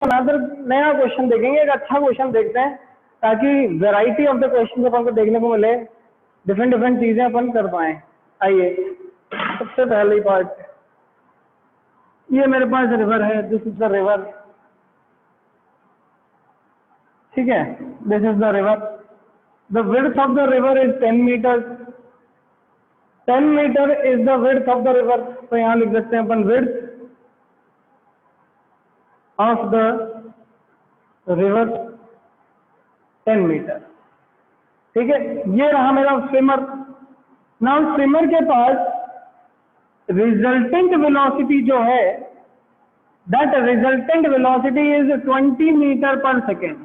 Another नया question देखेंगे, एक अच्छा क्वेश्चन देखते हैं ताकि वैरायटी ऑफ द क्वेश्चन अपन को देखने को मिले, डिफरेंट डिफरेंट चीजें अपन कर पाए। आइए सबसे पहली पार्ट, ये मेरे पास रिवर है, दिस इज द रिवर, ठीक है, this is the river, the width of the river is 10 metre, 10 metre is the width of the river. तो यहाँ लिख सकते हैं अपन width of the river 10 metre, ठीक है। ये रहा मेरा स्विमर। नाउ स्विमर के पास रिजल्टेंट वेलोसिटी जो है, that resultant velocity is 20 metre per second.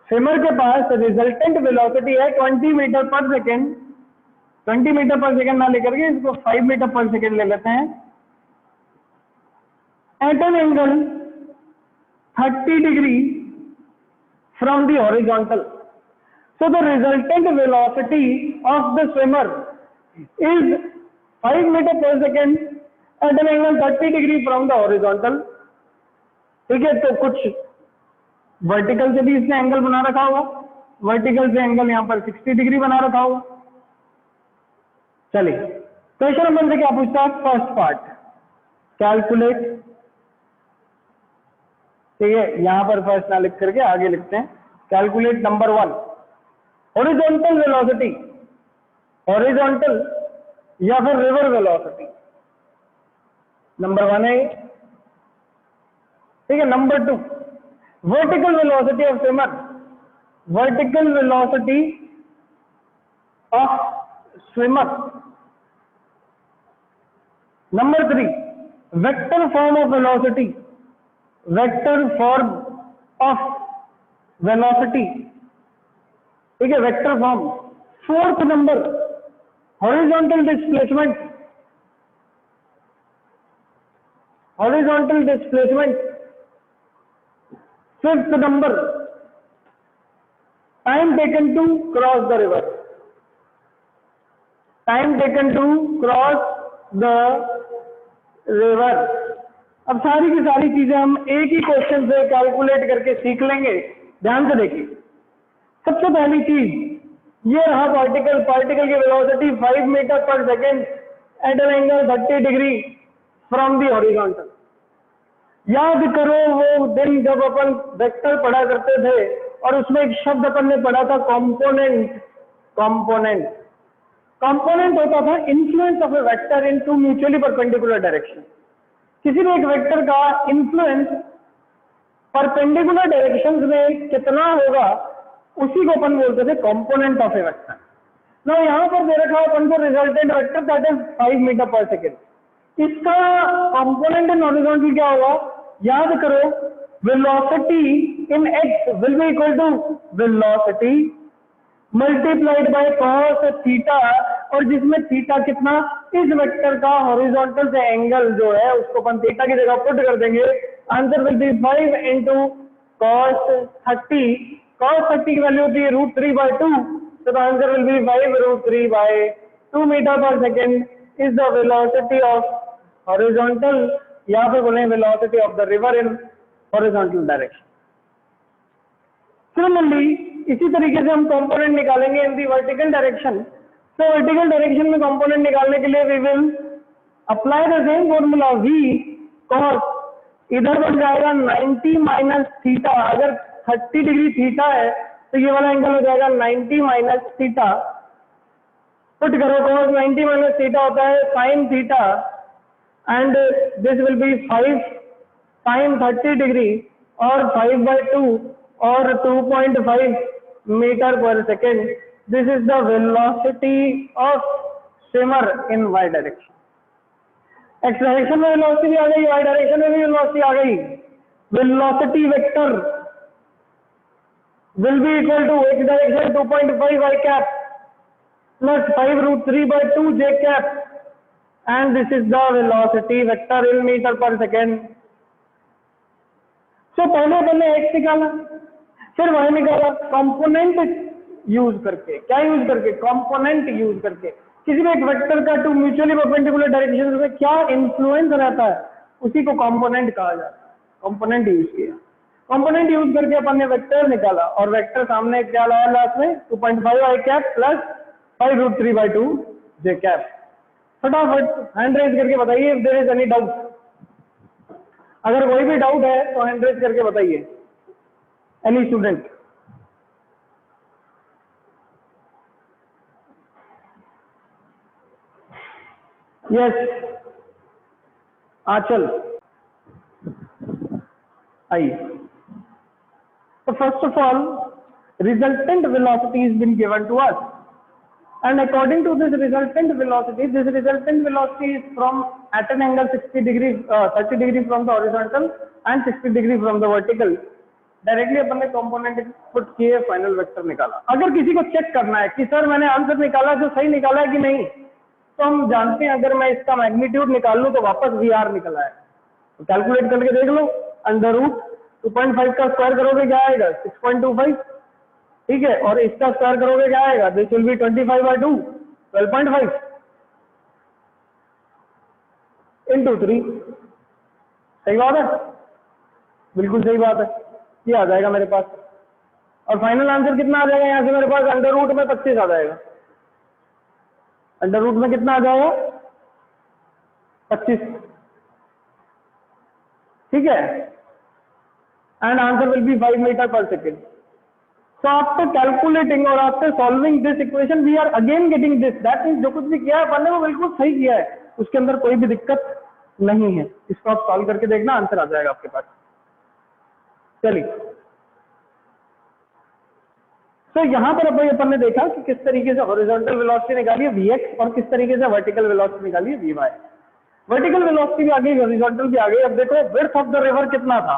Swimmer के पास रिजल्टेंट वेलोसिटी है 20 metre per second. 20 metre per second ना लेकर के इसको 5 मीटर पर सेकेंड ले लेते हैं। At an angle 30 degree from the horizontal. So the resultant velocity of the swimmer is 5 meter per second at an angle 30 degree from the horizontal. ठीक है, तो कुछ वर्टिकल से भी इसने एंगल बना रखा होगा, वर्टिकल से एंगल यहाँ पर 60 डिग्री बना रखा होगा। चलिए क्वेश्चन नंबर से क्या पूछता है, फर्स्ट पार्ट कैलकुलेट, ठीक है, यहां पर फर्स्ट ना लिख करके आगे लिखते हैं calculate number 1 horizontal velocity, horizontal या फिर रिवर वेलोसिटी, नंबर 1 है, ठीक है। Number 2 vertical velocity of swimmer, vertical velocity of swimmer. Number 3 vector form of velocity, vector form of velocity, ठीक है, vector form. Fourth number horizontal displacement, horizontal displacement. Fifth number time taken to cross the river, time taken to cross the river. अब सारी की सारी चीजें हम एक ही question से कैलकुलेट करके सीख लेंगे। ध्यान से देखिए, सबसे पहली चीज ये रहा पार्टिकल, पार्टिकल की velocity 5 metre per second at an angle 30 degree from the horizontal. याद करो वो दिन जब अपन वेक्टर पढ़ा करते थे और उसमें एक शब्द अपन ने पढ़ा था कॉम्पोनेंट। कॉम्पोनेंट, कॉम्पोनेंट होता था influence of A vector in two mutually perpendicular direction. किसी भी एक वेक्टर का इन्फ्लुएंस परपेंडिकुलर डायरेक्शंस में कितना होगा उसी को अपन बोलते थे कंपोनेंट ऑफ ए वेक्टर। ना यहाँ पर दे रखा है अपन को resultant vector that is 5 metre per second, इसका कंपोनेंट इन हॉरिजॉन्टल क्या होगा, याद करो velocity in x will be equal to velocity multiplied by cos theta, और जिसमें थीटा कितना, इस वेक्टर का हॉरिजॉन्टल से एंगल जो है उसको अपन थीटा की जगह पुट कर देंगे। Answer will be 5 into cos 30, cos 30 की वैल्यू होती है √3/2, तो answer will be 5√3/2 metre per second is the velocity of horizontal, या फिर बोले velocity of the river in horizontal direction. Similarly इसी तरीके से हम कंपोनेंट निकालेंगे इन दी वर्टिकल डायरेक्शन। तो वर्टिकल डायरेक्शन में कंपोनेंट निकालने के लिए we will apply the same formula v cos, इधर बन जाएगा 90 माइनस थीटा, अगर 30 डिग्री थीटा है तो ये वाला एंगल हो जाएगा 90 माइनस थीटा। पुट करो cos 90 माइनस थीटा होता है sin theta, and this will be 5 sin 30 degree और 5/2 और 2.5 metre per second. This is the velocity of swimmer in y direction. X direction में वेलोसिटी आ गई, y डायरेक्शन में भी वेलोसिटी आ गई। Velocity vector will be equal to x direction 2.5 y cap plus 5√3/2 j cap, and this is the velocity vector in metre per second. So पहले हमने x निकाला, फिर y निकाला, कंपोनेंट यूज करके। क्या यूज करके, कंपोनेंट यूज करके। किसी भी एक वेक्टर का टू म्यूचुअली परपेंडिकुलर डायरेक्शन में क्या इन्फ्लुएंस रहता है उसी को कंपोनेंट कहा जाता है। कंपोनेंट यूज किया, कंपोनेंट यूज करके अपन ने वेक्टर निकाला और वेक्टर सामने क्या लाया लास्ट में 2.5 i cap plus 5√3/2 j cap. फटाफट हैंड रेज करके बताइए if there is any doubt, अगर कोई भी डाउट है तो हैंड रेज करके बताइए एनी स्टूडेंट। यस आंचल आइए। So first of all, resultant velocity has been given to us, and according to this resultant velocity is from at an angle 60 degree 30 degree from the horizontal and 60 degree from the vertical। Directly अपन ने component put किए, final vector निकाला। अगर किसी को check करना है कि सर मैंने आंसर निकाला जो सही निकाला है कि नहीं, तो हम जानते हैं अगर मैं इसका मैग्नीट्यूड निकाल लूं तो वापस VR निकला है, तो कैलकुलेट करके देख लो। अंडर रूट 2.5 का स्क्वायर करोगे क्या आएगा 6.25, ठीक है, और इसका स्क्वायर करोगे क्या आएगा, दिस विल बी 25/2 12.5 into 3। सही बात है, बिल्कुल सही बात है, ये आ जाएगा मेरे पास। और फाइनल आंसर कितना आ जाएगा यहाँ से मेरे पास, अंडर रूट में 25 आ जाएगा। अंडर रूट में कितना आ जाएगा 25, ठीक है, and answer will be 5 metre per second. So after calculating और after solving this equation we are again getting this, that means जो कुछ भी किया है अपन ने वो बिल्कुल सही किया है, उसके अंदर कोई भी दिक्कत नहीं है। इसको आप सॉल्व करके देखना, आंसर आ जाएगा आपके पास। चलिए, तो यहाँ पर अपन ने देखा कि किस तरीके से हॉरिजॉन्टल वेलोसिटी निकाली है Vx और किस तरीके से वर्टिकल वेलोसिटी निकाली है Vy। वर्टिकल वेलोसिटी भी आ गई, हॉरिजॉन्टल भी आ गई। अब देखो विड्थ ऑफ द रिवर कितना था,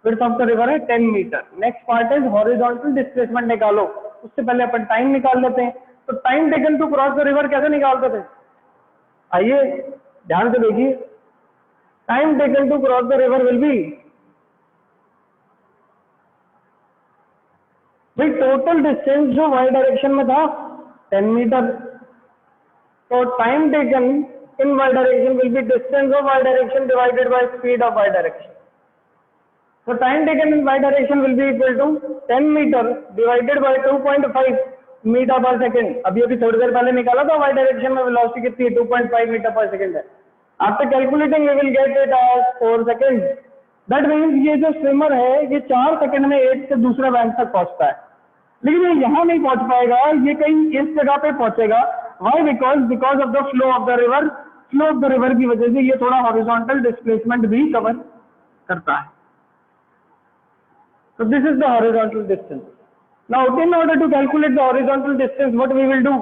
विड्थ ऑफ द रिवर है 10 metre. Next part is horizontal displacement निकालो। उससे पहले अपन टाइम निकाल लेते हैं। तो time taken to cross the river कैसे निकालते थे, आइए ध्यान से देखिए। Time taken to cross the river will be भाई टोटल डिस्टेंस जो वाई डायरेक्शन में था 10 मीटर, तो time taken in Y direction will be distance of y direction divided by speed of y direction. तो time taken in Y direction will be equal to 10 metre divided by 2.5 metre per second. अभी थोड़ी देर पहले निकाला था Y direction में velocity कितनी है, 2.5 metre per second है। After calculating we will get it as 4 second. That means ये जो स्विमर है ये 4 सेकेंड में एक से दूसरे बैंक तक पहुंचता है, लेकिन ये यहाँ नहीं पहुंच पाएगा, ये कहीं इस जगह पे पहुंचेगा। Why, because of the flow of the river. Flow of the river की वजह से ये थोड़ा हॉरिजॉन्टल डिस्प्लेसमेंट भी कवर करता है। So this is the horizontal distance. Now in order to calculate the horizontal distance, what we will do,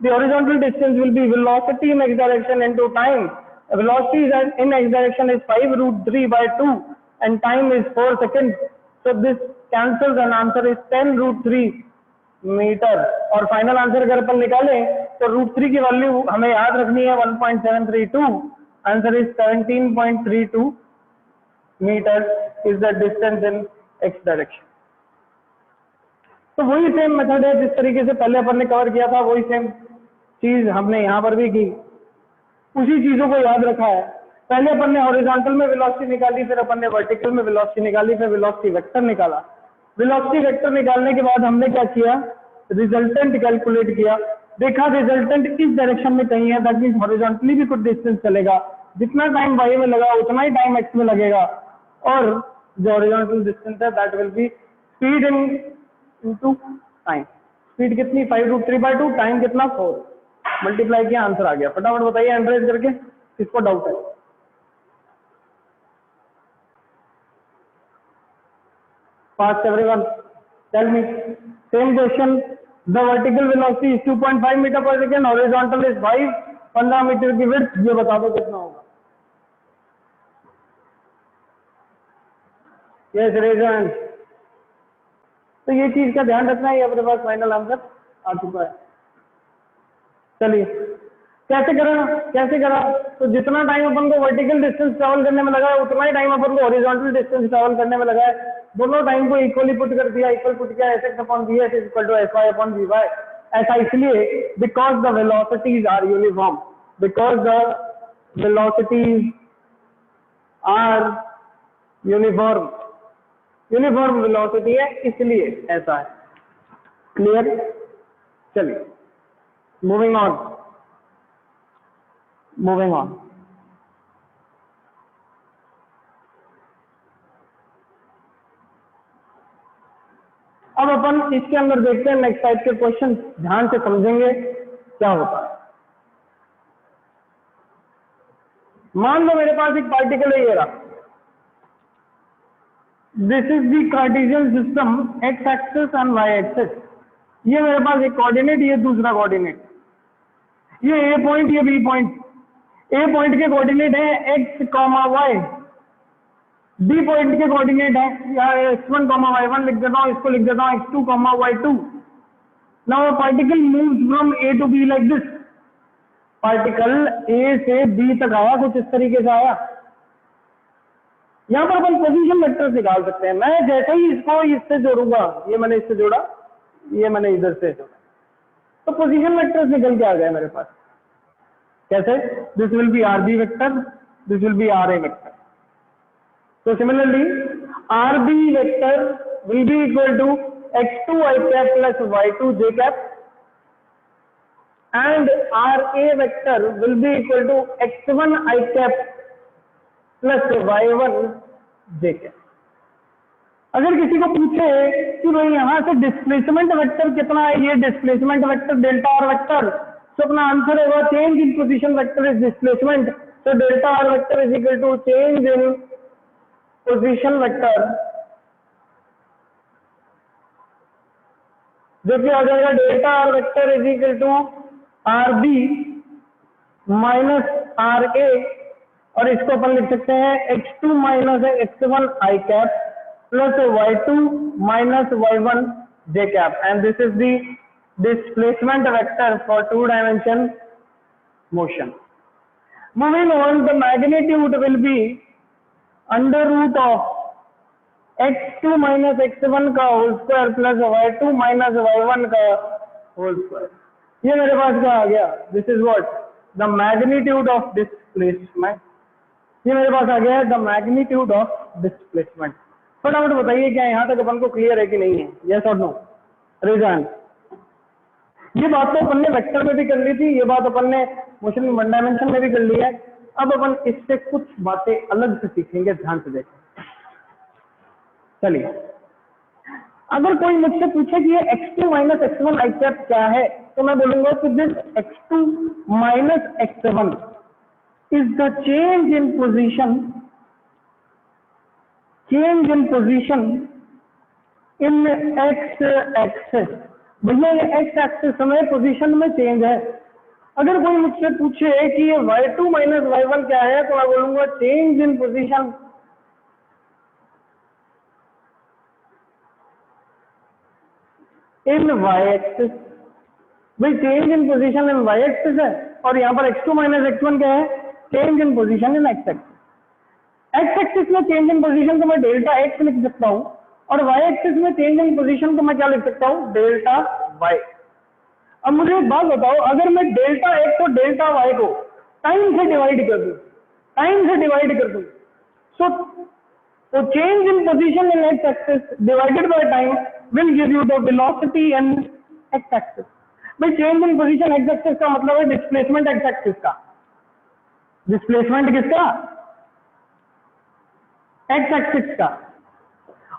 the horizontal distance will be velocity in x direction into time. Velocity in x direction is 5√3/2 and time is 4 seconds. So this cancels and answer is 10√3 metre. और final answer अगर अपन निकालें तो √3 की value हमें याद रखनी है 1.732। Answer is 17.32 metre is the distance in x direction. तो वही सेम मेथड है जिस तरीके से पहले अपन ने कवर किया था, वही सेम चीज हमने यहाँ पर भी की, उसी चीजों को याद रखा है। पहले अपन ने हॉरिजॉन्टल में वेलोसिटी निकाली, फिर अपन ने वर्टिकल में वेलोसिटी निकाली, फिर वेलोसिटी वेक्टर निकाला। वेलोसिटी वेक्टर निकालने के बाद हमने क्या किया, रिजल्टेंट कैलकुलेट किया, देखा रिजल्टेंट किस डायरेक्शन में कहीं है, दैट मींस हॉरिजॉन्टली भी कुछ डिस्टेंस चलेगा, जितना टाइम वाई में लगा उतना ही टाइम एक्स में लगेगा, और जो हॉरिजॉन्टल डिस्टेंस है that will be speed into time. Speed कितनी 5√3/2, टाइम कितना 4, मल्टीप्लाई किया, आंसर आ गया। फटाफट बताइए एंड्राइड करके, किसको डाउट है। Fast everyone, tell me. Same question. The vertical velocity is 2.5 metre per second, horizontal is 5, 15 metre की विड्थ, ये बता दो कितना होगा। Yes, reason. तो ये चीज का ध्यान रखना है, अपने पास फाइनल आंसर आ चुका है। चलिए कैसे करा, तो जितना टाइम अपन को वर्टिकल डिस्टेंस ट्रैवल करने में लगा है उतना ही टाइम अपन को हॉरिजॉन्टल डिस्टेंस ट्रैवल करने में लगा है। दोनों टाइम को इक्वली पुट कर दिया, इक्वल पुट किया, Sx/Vs is equal to Sy/Vy। ऐसा इसलिए because the velocities are uniform, because the velocities are uniform, uniform velocity है इसलिए ऐसा है। क्लियर? चलिए मूविंग ऑन, मूविंग ऑन। अब अपन इसके अंदर देखते हैं नेक्स्ट टाइप के क्वेश्चन, ध्यान से समझेंगे क्या होता है। मान लो मेरे पास एक पार्टिकल है, ये रहा, this is the Cartesian system, x axis and y axis. ये मेरे पास एक कोऑर्डिनेट, ये दूसरा कोऑर्डिनेट, ये ए पॉइंट, ये बी पॉइंट। ए पॉइंट के कोऑर्डिनेट है x comma y, B point के कोऑर्डिनेट है या x1 y1 लिख देता हूँ, इसको लिख देता हूँ x2 y2। Now particle moves from A to B like this. Particle A से बी तक आया, कुछ इस तरीके से आया। यहाँ पर अपन पोजीशन वेक्टर निकाल सकते हैं। मैं जैसे ही इसको इससे जोड़ूंगा, ये मैंने इससे जोड़ा, ये मैंने इधर से जोड़ा, तो पोजीशन वेक्टर निकल के आ गया मेरे पास। कैसे? This will be r B vector, this will be r A vector. So similarly, RB vector will be equal to x2 I cap plus y2 j cap, and RA vector will be equal to x1 I cap plus y1 j cap। अगर किसी को पूछे कि भाई यहाँ से displacement vector कितना है, ये displacement vector delta R vector, तो अपना आंसर होगा change in position vector is displacement, तो delta R vector is equal to change in position vector, जो कि आ जाएगा delta R vector is equal to R B minus R A, और इसको अपन लिख सकते हैं x2 minus x1 I cap plus y2 minus y1 j cap, and this is the displacement vector for to dimension motion. Moving on, the magnitude will be under root of x2 minus x1 का whole square plus y2 minus y1 का whole square. ये मेरे पास क्या आ गया? This is what the magnitude of displacement. ये मेरे पास आ गया है द मैग्नीट्यूड ऑफ डिस्प्लेसमेंट। फटाफट बताइए क्या यहाँ तक अपन को क्लियर है कि नहीं है? यस और नो? रिजन। ये बात तो अपन ने वेक्टर में भी कर ली थी, ये बात अपन ने मोशन वन डायमेंशन में भी कर ली है। अब अपन इससे कुछ बातें अलग से सीखेंगे, ध्यान से देखें। चलिए, अगर कोई मुझसे पूछे कि ये x2 minus x1 I cap क्या है, तो मैं बोलूंगा कि this x2 minus x1 is the change in position, change in position in x axis. भैया ये x एक्सिस में पोजीशन में चेंज है। अगर कोई मुझसे पूछे कि ये y2 माइनस y1 क्या है, तो मैं बोलूंगा change in position in y axis. भाई change in position in y axis है, और यहाँ पर x2 माइनस x1 क्या है? Change in position in x axis. x axis में चेंज इन पोजीशन को मैं डेल्टा x लिख सकता हूँ, और y एक्सिस में चेंज इन पोजीशन को मैं क्या लिख सकता हूँ? Delta y। अब मुझे एक बात बताओ, अगर मैं डेल्टा x और डेल्टा y को टाइम से डिवाइड कर दूं, टाइम से डिवाइड कर दूं, so change in position in x axis divided by time will give you the velocity in x axis। भाई change in position x axis का मतलब है डिस्प्लेसमेंट x axis का। डिस्प्लेसमेंट किसका? x axis का।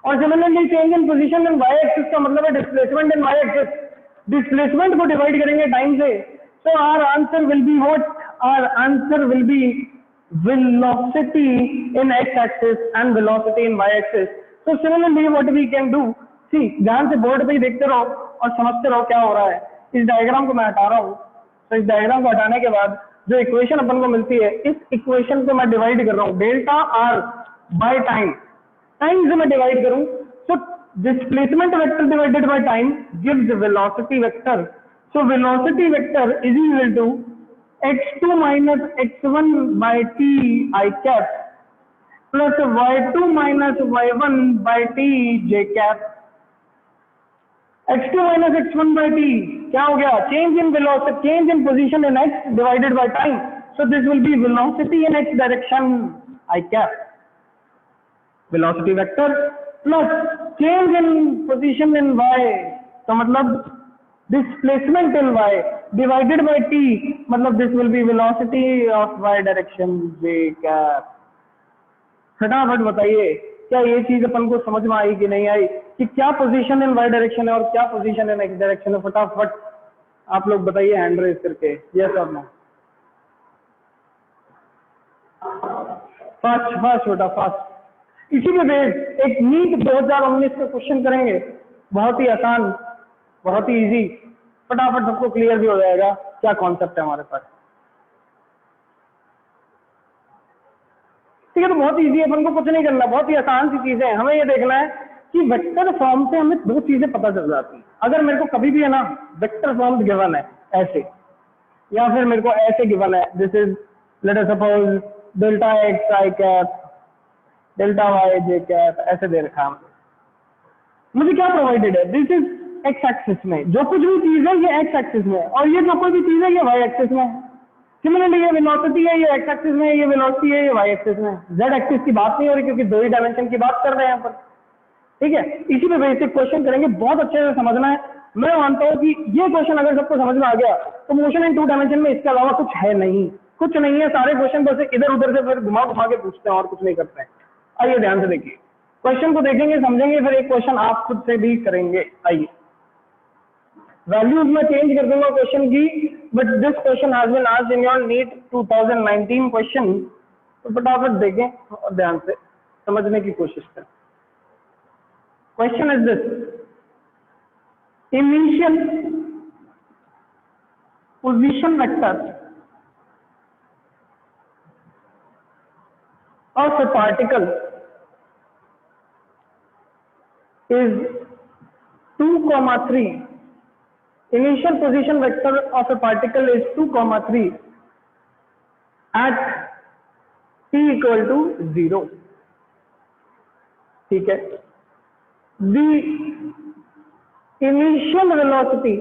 और similarly change in position in y axis का मतलब है displacement in y axis। Displacement को डिवाइड करेंगे टाइम से, so our answer will be what? Our answer will be velocity in x axis and velocity in y axis। so similarly what we can do, see, ध्यान से board पे ही देखते रहो और समझते रहो क्या हो रहा है। इस डायग्राम को मैं हटा रहा हूँ, तो इस डायग्राम को हटाने के बाद जो इक्वेशन अपन को मिलती है, इस इक्वेशन को मैं डिवाइड कर रहा हूँ delta R bye time. Time से मैं डिवाइड करूँ, so displacement vector divided by time gives velocity vector। so velocity vector is equal to x2 minus x1 by t I cap plus y2 minus y1 by t j cap। x2 minus x1 by t क्या हो गया? change in velocity, change in position in x divided by time। so this will be velocity in x direction I cap। Velocity vector plus change in position in y, तो मतलब displacement in y divided by t, मतलब this will B velocity of y direction j cap. फटाफट बताइए क्या ये चीज अपन को समझ में आई कि नहीं आई, कि क्या पोजीशन इन y डायरेक्शन है और क्या पोजीशन इन x डायरेक्शन है? फटाफट आप लोग बताइए हैंड रेज करके, यस और नो। फास्ट फास्ट बेटा फास्ट। इसी पे बेस्ड एक नीट 2019 का क्वेश्चन करेंगे, बहुत ही आसान, बहुत ही इजी, फटाफट सबको क्लियर भी हो जाएगा क्या कॉन्सेप्ट है हमारे पास। ठीक है, तो बहुत इजी है, अपन को कुछ नहीं करना, बहुत ही आसान सी चीजें हैं। हमें ये देखना है कि वेक्टर फॉर्म से हमें दो चीजें पता चल जाती हैं। अगर मेरे को कभी भी है ना वेक्टर फॉर्म गिवन है ऐसे, या फिर मेरे को ऐसे गिवन है, this is let us suppose delta x i cap delta y j cap, ऐसे दे रखा है, मुझे क्या प्रोवाइडेड है, दिस इज एक्स एक्सिस में, जो कुछ भी चीज है ये एक्स एक्सिस में है, और ये जो कोई भी चीज है ये वाई एक्सिस में है। सिमिलरली ये वेलोसिटी है, ये एक्स एक्सिस में है, ये वेलोसिटी है, ये वाई एक्सिस में है। जेड एक्सिस की बात नहीं हो रही क्योंकि दो ही डायमेंशन की बात कर रहे हैं यहाँ पर। ठीक है, इसी पे बेसिक क्वेश्चन करेंगे, बहुत अच्छे से समझना है। मैं मानता हूँ कि ये क्वेश्चन अगर सबको समझ में आ गया तो मोशन इन टू डायमेंशन में इसके अलावा कुछ है नहीं, कुछ नहीं है। सारे क्वेश्चन बस इधर उधर से फिर घुमा घुमा के पूछते हैं और कुछ नहीं करते हैं। आइए ध्यान से देखिए, क्वेश्चन को देखेंगे, समझेंगे, फिर एक क्वेश्चन आप खुद से भी करेंगे। आइए, वैल्यूज में चेंज कर दूंगा क्वेश्चन की, but this question has been asked in your NEET 2019 question, तो फटाफट देखें और ध्यान से समझने की कोशिश करें। Question is this, initial position vector of a particle is 2,3. Initial position vector of a particle is 2,3 at t equal to 0. ठीक है, the initial velocity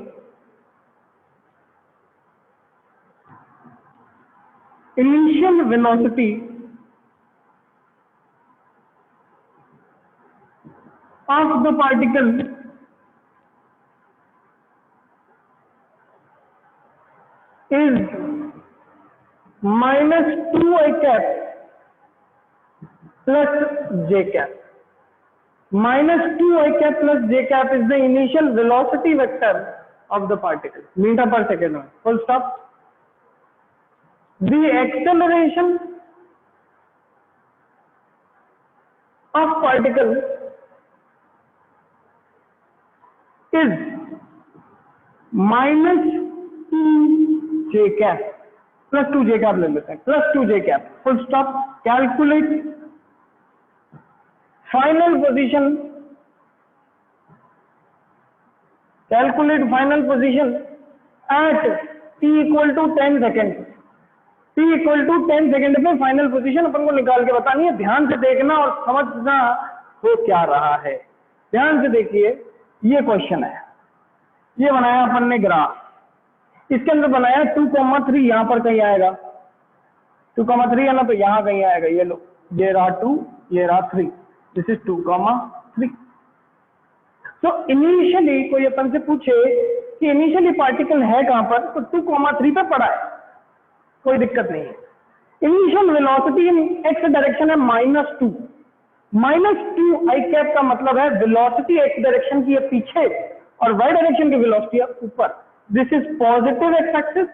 of the particle is minus 2 I cap plus j cap. Minus 2 I cap plus j cap is the initial velocity vector of the particle, meter per second में, full stop. The acceleration of particle is minus 2j cap plus 2j cap ले लेते हैं, plus 2j cap, full stop. Calculate final position at t equal to 10 seconds. t equal to 10 second पे final position अपन को निकाल के बतानी है। ध्यान से देखना और समझना हो क्या रहा है। ध्यान से देखिए, ये क्वेश्चन है, ये बनाया अपन ने ग्राफ, इसके अंदर बनाया 2,3, यहाँ पर कहीं आएगा 2,3 है ना, तो यहाँ कहीं आएगा, ये लो, ये रहा 2, ये रहा 3, दिस इज 2,3। तो इनिशियली कोई अपन से पूछे कि इनिशियली पार्टिकल है कहां पर, तो 2,3 पे पड़ा है, कोई दिक्कत नहीं है। Initial velocity in x direction है -2, -2 आई कैप का मतलब है वेलोसिटी एक्स डायरेक्शन की है पीछे और वाई डायरेक्शन की वेलोसिटी है ऊपर। This is positive X axis,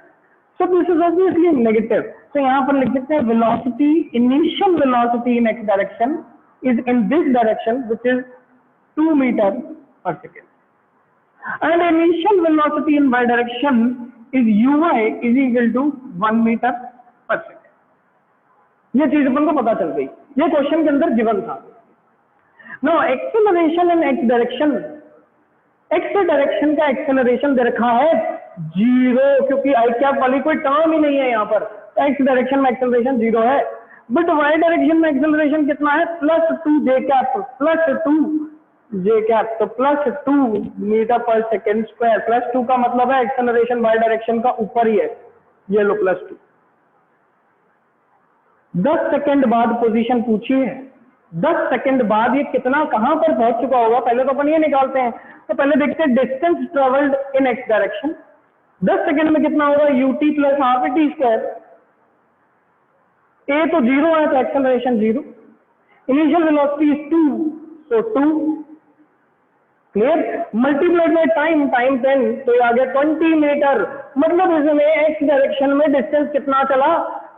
so this is obviously negative. तो यहां पर लिख सकते हैं velocity, initial velocity in x direction is in this direction which is 2 metre per second and initial velocity in Y direction is uy is equal to 1 metre per second. ये चीज अपन को पता चल गई, ये क्वेश्चन के अंदर गिवन था। Now acceleration in x direction, x direction का एक्सेलरेशन दे रखा है 0, क्योंकि आई कैप वाली कोई टर्म ही नहीं है यहाँ पर। एक्स डायरेक्शन में एक्सेलरेशन 0 है, बट वाई डायरेक्शन में एक्सेलरेशन कितना है, +2 जे कैप, +2 जे कैप, तो +2 मीटर पर सेकेंड स्क्वायर। +2 का मतलब है एक्सेलरेशन वाई डायरेक्शन का ऊपर ही है, ये लो +2। 10 सेकेंड बाद पोजीशन पूछी है, 10 सेकंड बाद ये कितना कहां पर पहुंच चुका होगा, पहले तो अपन ये निकालते हैं। तो पहले देखते हैं distance travelled in x direction. 10 second में कितना होगा, ut plus half T square. A तो 0 है तो acceleration 0, initial velocity is 2 so 2 clear, multiplied by time, time 10 तो ये आ गया 20 मीटर। मतलब इसमें एक्स डायरेक्शन में डिस्टेंस कितना चला,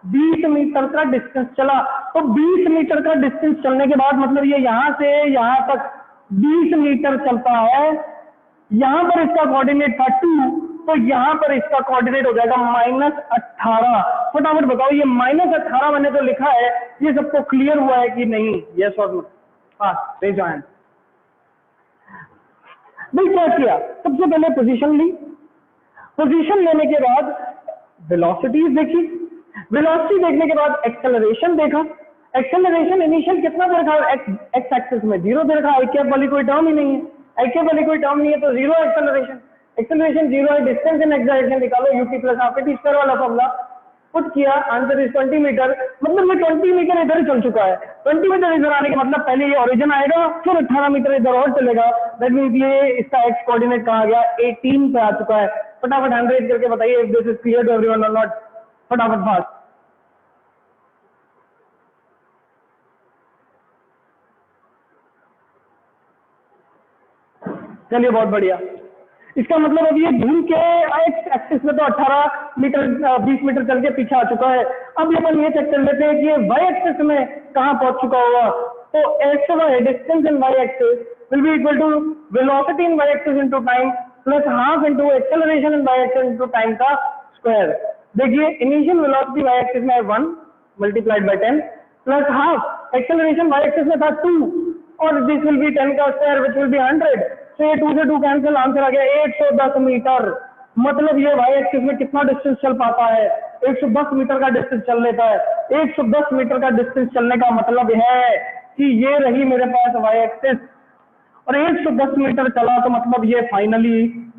20 मीटर का डिस्टेंस चला। तो 20 मीटर का डिस्टेंस चलने के बाद मतलब ये यहां से यहां तक 20 मीटर चलता है। यहां पर इसका कोऑर्डिनेट था 2, तो यहां पर इसका कोऑर्डिनेट हो जाएगा -18। फटाफट बताओ ये -18 मैंने तो लिखा है, ये सबको क्लियर हुआ है कि नहीं, यस और नो? हाँ, रेज हैंड। भाई क्या किया, सबसे पहले पोजीशन ली, पोजीशन लेने के बाद वेलोसिटीज देखी, वेलोसिटी देखने के बाद एक्सेलरेशन देखा। एक्सेलरेशन इनिशियल कितना दे रखा है, एक्स एक्सिस में 0 दे रखा है, आई कैप वाली कोई टर्म ही नहीं है, आई कैप वाली कोई टर्म नहीं है तो 0 एक्सेलरेशन, एक्सेलरेशन 0 है। डिस्टेंस इन एक्स डायरेक्शन निकालो, ut plus half T square वाला फॉर्मूला पुट किया, आंसर इज 20 मीटर। मतलब ये 20 मीटर इधर ही चल चुका है। 20 मीटर इधर आने का मतलब पहले ये ओरिजिन आएगा, फिर 18 मीटर इधर और चलेगा। दैट मींस ये इसका एक्स कोऑर्डिनेट कहाँ गया, 18 पे आ चुका है। फटाफट हैंड रेज करके बताइए if this is clear to everyone और नॉट, फटाफट फास्ट। चलिए बहुत बढ़िया। इसका मतलब अब ये घूम के एक्स एक्सिस में तो 18 मीटर 20 मीटर चल के पीछे आ चुका है। अब अपन ये चेक कर लेते हैं कि ये वाई एक्सिस में कहां पहुंच चुका होगा। तो x y distance in y axis will be equal to velocity in y axis into time plus half into acceleration in y axis into time का स्क्वायर। देखिए इनिशियल वेलोसिटी वाई एक्सिस में 1 multiplied by 10 plus half acceleration y axis में था 2 और this will B 10 का square which will be 100। तो ये 2 से 2 कैंसिल, आंसर आ गया 110 मीटर। मतलब ये वाई एक्सिस में कितना डिस्टेंस चल पाता है, 110 मीटर का डिस्टेंस चल लेता है। 110 मीटर का डिस्टेंस चलने का मतलब है कि ये रही मेरे पास वाई एक्सिस और 110 मीटर चला तो मतलब ये फाइनली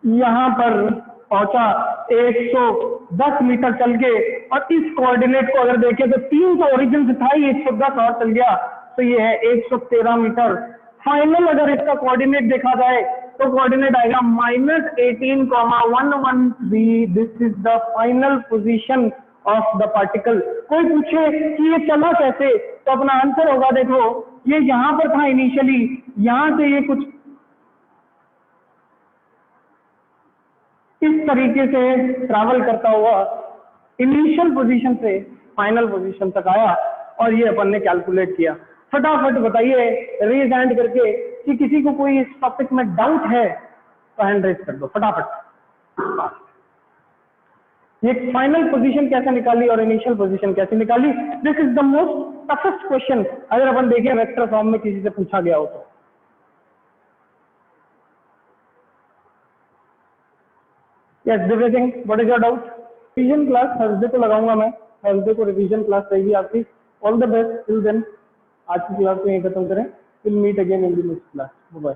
यहां पर पहुंचा 110 मीटर चल के। और इस कोऑर्डिनेट को अगर देखें तो 3 तो ओरिजिन से था ही, 110 और चल गया तो ये है 113 मीटर। फाइनल अगर इसका कोऑर्डिनेट देखा जाए तो कोऑर्डिनेट आएगा -18,113। This is the final position of the particle. कोई पूछे कि ये चला कैसे तो अपना आंसर होगा, देखो ये यहां पर था इनिशियली, यहां से ये कुछ इस तरीके से ट्रैवल करता हुआ इनिशियल पोजीशन से फाइनल पोजीशन तक आया और ये अपन ने कैलकुलेट किया। फटाफट बताइए रेज हैंड करके कि किसी को कोई इस टॉपिक में डाउट है तो हैंड रेज कर दो फटाफट। ये फाइनल पोजीशन कैसे निकाली और इनिशियल पोजीशन कैसे निकाली, this is the most toughest question अगर अपन देखें वेक्टर फॉर्म में किसी से पूछा गया हो तो। Yes Divya Singh, what is your doubt? Revision class Thursday को लगाऊंगा मैं, थर्सडे को रिवीजन क्लास रहेगी आपकी। All the best till then. आज की क्लास को यहीं खत्म करें, will meet again in the next class. Bye bye.